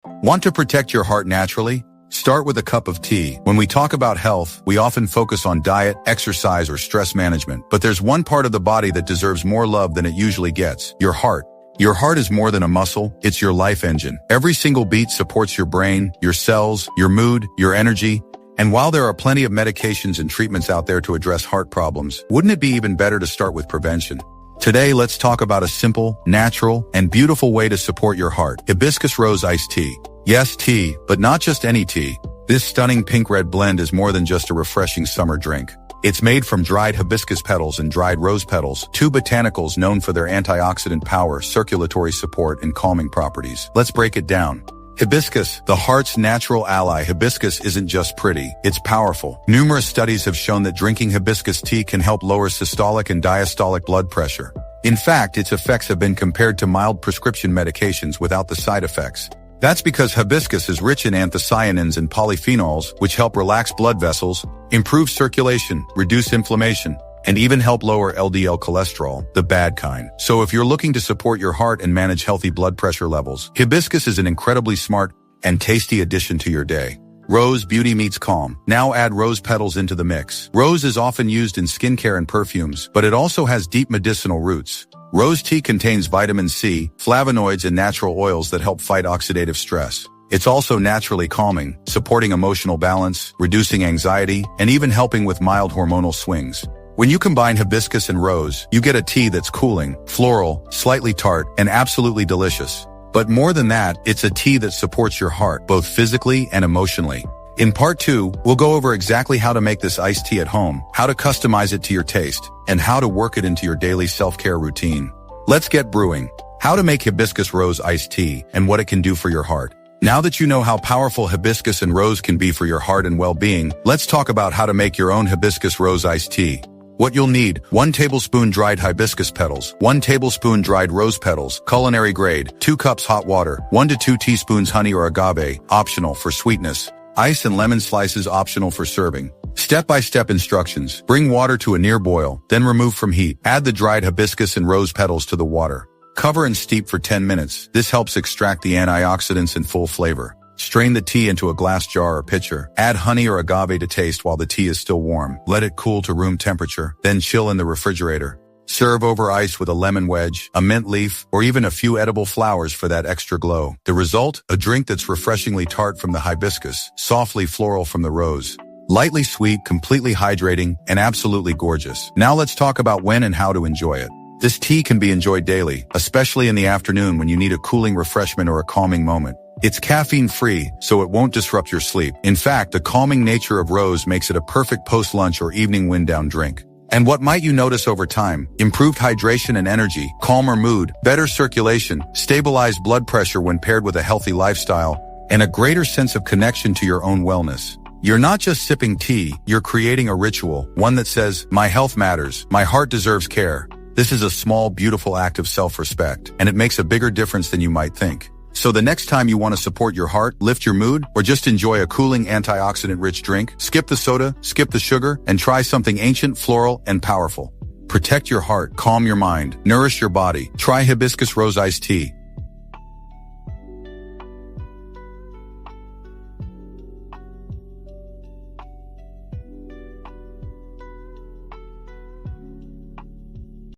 Want to protect your heart naturally? Start with a cup of tea. When we talk about health, we often focus on diet, exercise, or stress management. But there's one part of the body that deserves more love than it usually gets: your heart. Your heart is more than a muscle, it's your life engine. Every single beat supports your brain, your cells, your mood, your energy. And while there are plenty of medications and treatments out there to address heart problems, wouldn't it be even better to start with prevention? Today, let's talk about a simple, natural, and beautiful way to support your heart: Hibiscus Rose Iced Tea. Yes, tea, but not just any tea. This stunning pink-red blend is more than just a refreshing summer drink. It's made from dried hibiscus petals and dried rose petals, two botanicals known for their antioxidant power, circulatory support, and calming properties. Let's break it down. Hibiscus, the heart's natural ally. Hibiscus isn't just pretty, it's powerful. Numerous studies have shown that drinking hibiscus tea can help lower systolic and diastolic blood pressure. In fact, its effects have been compared to mild prescription medications without the side effects. That's because hibiscus is rich in anthocyanins and polyphenols, which help relax blood vessels, improve circulation, reduce inflammation, and even help lower LDL cholesterol, the bad kind. So if you're looking to support your heart and manage healthy blood pressure levels, hibiscus is an incredibly smart and tasty addition to your day. Rose, beauty meets calm. Now add rose petals into the mix. Rose is often used in skincare and perfumes, but it also has deep medicinal roots. Rose tea contains vitamin C, flavonoids, and natural oils that help fight oxidative stress. It's also naturally calming, supporting emotional balance, reducing anxiety, and even helping with mild hormonal swings. When you combine hibiscus and rose, you get a tea that's cooling, floral, slightly tart, and absolutely delicious. But more than that, it's a tea that supports your heart, both physically and emotionally. In part 2, we'll go over exactly how to make this iced tea at home, how to customize it to your taste, and how to work it into your daily self-care routine. Let's get brewing. How to make hibiscus rose iced tea and what it can do for your heart. Now that you know how powerful hibiscus and rose can be for your heart and well-being, let's talk about how to make your own hibiscus rose iced tea. What you'll need: 1 tablespoon dried hibiscus petals, 1 tablespoon dried rose petals, culinary grade, 2 cups hot water, 1 to 2 teaspoons honey or agave, optional for sweetness. Ice and lemon slices, optional for serving. Step-by-step instructions. Bring water to a near boil, then remove from heat. Add the dried hibiscus and rose petals to the water. Cover and steep for 10 minutes. This helps extract the antioxidants and full flavor. Strain the tea into a glass jar or pitcher. Add honey or agave to taste while the tea is still warm. Let it cool to room temperature, then chill in the refrigerator. Serve over ice with a lemon wedge, a mint leaf, or even a few edible flowers for that extra glow. The result? A drink that's refreshingly tart from the hibiscus, softly floral from the rose. Lightly sweet, completely hydrating, and absolutely gorgeous. Now let's talk about when and how to enjoy it. This tea can be enjoyed daily, especially in the afternoon when you need a cooling refreshment or a calming moment. It's caffeine-free, so it won't disrupt your sleep. In fact, the calming nature of rose makes it a perfect post-lunch or evening wind-down drink. And what might you notice over time? Improved hydration and energy, calmer mood, better circulation, stabilized blood pressure when paired with a healthy lifestyle, and a greater sense of connection to your own wellness. You're not just sipping tea, you're creating a ritual, one that says, my health matters, my heart deserves care. This is a small, beautiful act of self-respect, and it makes a bigger difference than you might think. So the next time you want to support your heart, lift your mood, or just enjoy a cooling antioxidant-rich drink, skip the soda, skip the sugar, and try something ancient, floral, and powerful. Protect your heart, calm your mind, nourish your body. Try Hibiscus Rose Iced Tea.